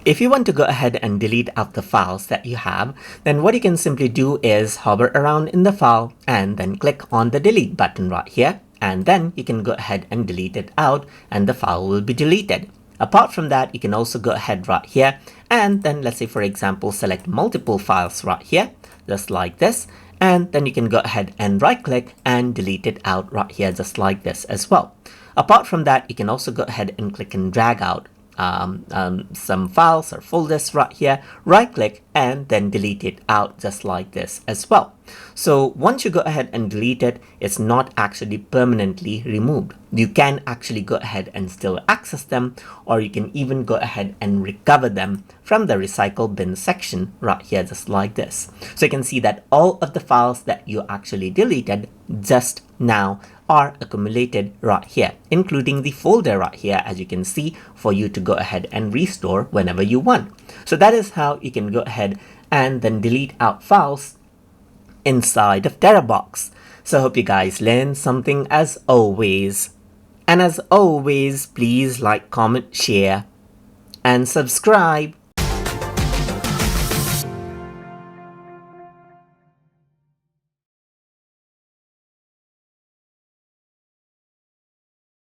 If you want to go ahead and delete out the files that you have, then what you can simply do is hover around in the file and then click on the delete button right here. And then you can go ahead and delete it out and the file will be deleted. Apart from that, you can also go ahead right here and then let's say for example, select multiple files right here, just like this. And then you can go ahead and right click and delete it out right here, just like this as well. Apart from that, you can also go ahead and click and drag out some files or folders right here, right click and then delete it out just like this as well. So once you go ahead and delete it, it's not actually permanently removed. You can actually go ahead and still access them, or you can even go ahead and recover them from the recycle bin section right here, just like this. So you can see that all of the files that you actually deleted just now are accumulated right here, including the folder right here, as you can see, for you to go ahead and restore whenever you want. So that is how you can go ahead and then delete out files inside of Terabox. So I hope you guys learned something as always. And as always, please like, comment, share, and subscribe.